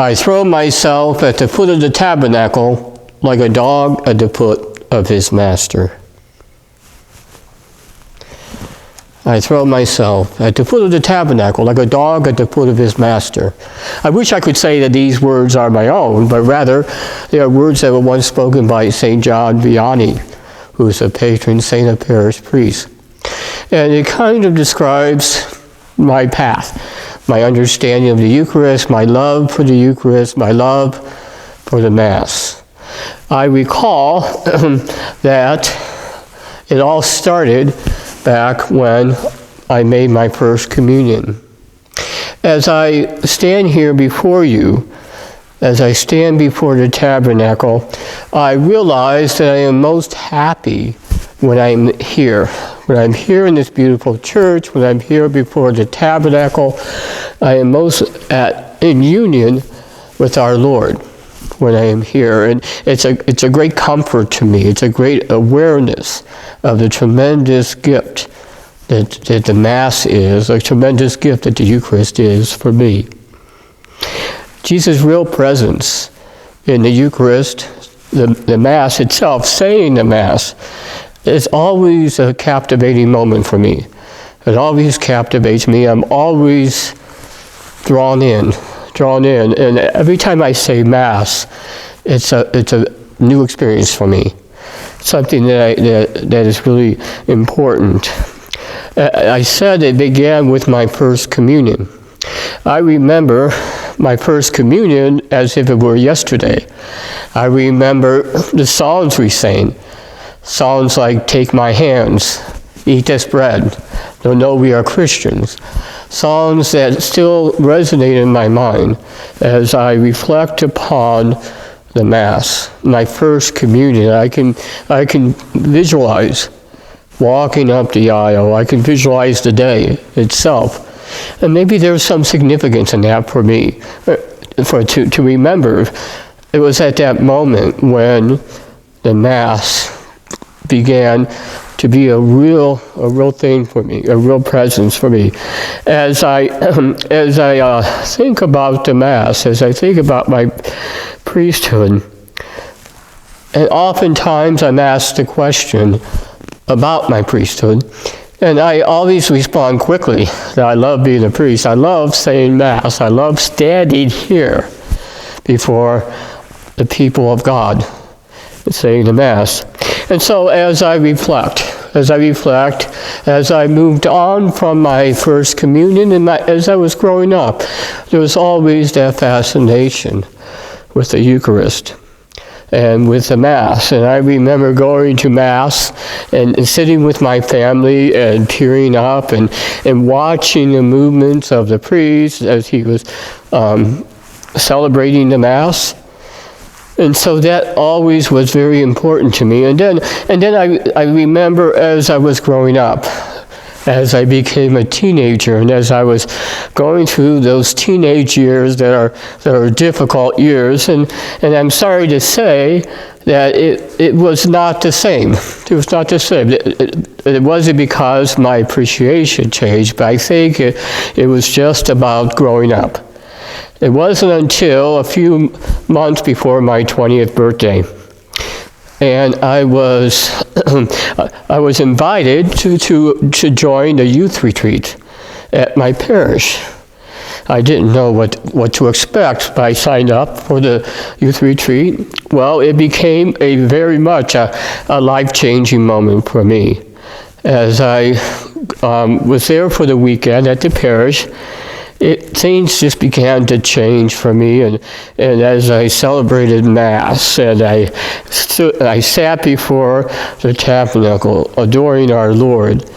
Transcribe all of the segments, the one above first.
I throw myself at the foot of the tabernacle like a dog at the foot of his master. I throw myself at the foot of the tabernacle like a dog at the foot of his master. I wish I could say that these words are my own, but rather they are words that were once spoken by St. John Vianney, who is a patron saint of parish priests. And it kind of describes my path, my understanding of the Eucharist, my love for the Eucharist, my love for the Mass. I recall that it all started back when I made my first communion. As I stand here before you, as I stand before the tabernacle, I realize that I am most happy when I'm here. When I'm here in this beautiful church, when I'm here before the tabernacle, I am most in union with our Lord when I am here. And it's a great comfort to me. It's a great awareness of the tremendous gift that the Mass is, a tremendous gift that the Eucharist is for me. Jesus' real presence in the Eucharist, the Mass itself, saying the Mass, is always a captivating moment for me. It always captivates me. I'm always drawn in. And every time I say Mass, it's a new experience for me. Something that is really important. I said it began with my first communion. I remember my first communion as if it were yesterday. I remember the songs we sang. Songs like "Take My Hands," "Eat This Bread," "Don't Know We Are Christians." Songs that still resonate in my mind as I reflect upon the Mass, my first communion. I can visualize walking up the aisle. I can visualize the day itself. And maybe there's some significance in that for me, to remember. It was at that moment when the Mass began to be a real thing for me, a real presence for me. As I think about the Mass, as I think about my priesthood, and oftentimes I'm asked the question about my priesthood, and I always respond quickly that I love being a priest. I love saying Mass. I love standing here before the people of God saying the Mass. And so as I reflect, as I moved on from my first communion, and as I was growing up, there was always that fascination with the Eucharist and with the Mass. And I remember going to Mass and sitting with my family and tearing up and watching the movements of the priest as he was celebrating the Mass. And so that always was very important to me. And then I remember as I was growing up, as I became a teenager, and as I was going through those teenage years that are difficult years, and I'm sorry to say that it was not the same. It was not the same. It wasn't because my appreciation changed, but I think it was just about growing up. It wasn't until a few months before my 20th birthday, and I was invited to join a youth retreat at my parish. I didn't know what to expect, but I signed up for the youth retreat. Well, it became very much a life-changing moment for me. As I was there for the weekend at the parish, things just began to change for me, and as I celebrated Mass, and I sat before the tabernacle, adoring our Lord,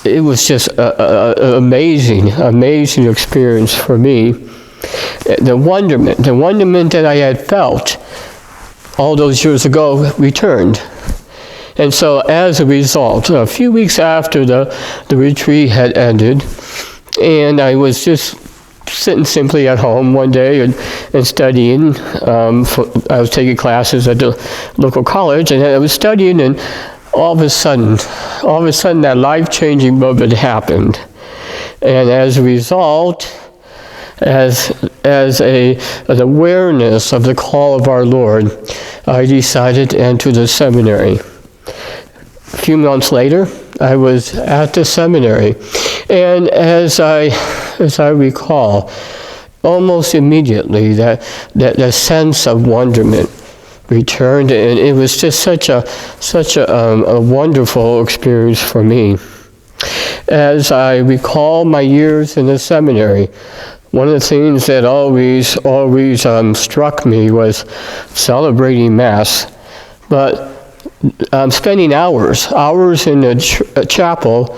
it was just an amazing experience for me. The wonderment that I had felt all those years ago returned. And so as a result, a few weeks after the retreat had ended, and I was just sitting simply at home one day and studying. I was taking classes at the local college, and I was studying, and all of a sudden, that life-changing moment happened. And as a result, as as an awareness of the call of our Lord, I decided to enter the seminary. A few months later, I was at the seminary, and as I recall, almost immediately that sense of wonderment returned, and it was just such a wonderful experience for me. As I recall my years in the seminary, one of the things that always struck me was celebrating Mass, but spending hours in the chapel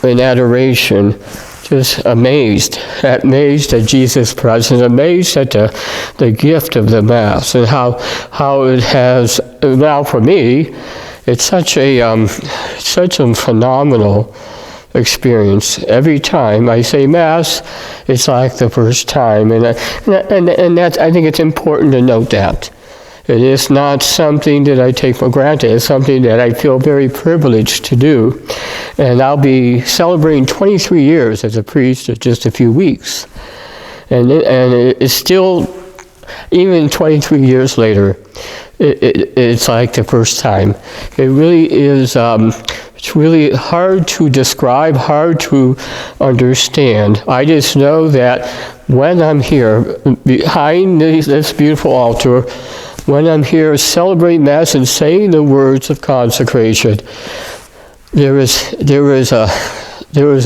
in adoration, just amazed at Jesus' presence, amazed at the gift of the Mass, and how it has, now for me, it's such a phenomenal experience. Every time I say Mass, it's like the first time, and that's, I think it's important to note that. It is not something that I take for granted. It's something that I feel very privileged to do. And I'll be celebrating 23 years as a priest in just a few weeks. And it's still, even 23 years later, it's like the first time. It really is, it's really hard to describe, hard to understand. I just know that when I'm here, behind this beautiful altar, when I'm here celebrating Mass and saying the words of consecration, there is a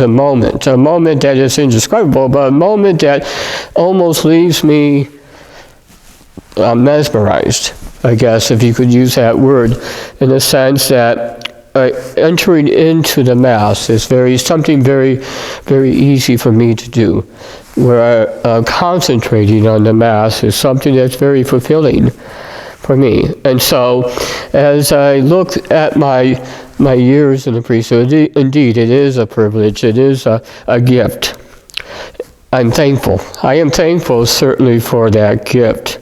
moment that is indescribable, but a moment that almost leaves me mesmerized, I guess, if you could use that word, in the sense that entering into the Mass is something very, very easy for me to do, where concentrating on the Mass is something that's very fulfilling for me. And so, as I look at my years in the priesthood, indeed, it is a privilege. It is a gift. I'm thankful. I am thankful, certainly, for that gift.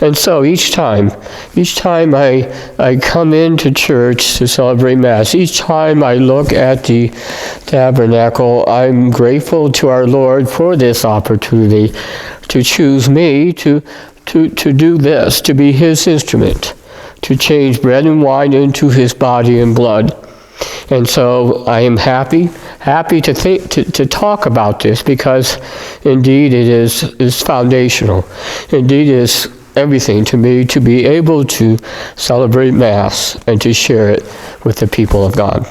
And so each time I come into church to celebrate Mass, each time I look at the tabernacle, I'm grateful to our Lord for this opportunity to choose me to do this, to be His instrument, to change bread and wine into His body and blood. And so I am happy to talk about this, because indeed it is foundational. Indeed it is everything to me to be able to celebrate Mass and to share it with the people of God.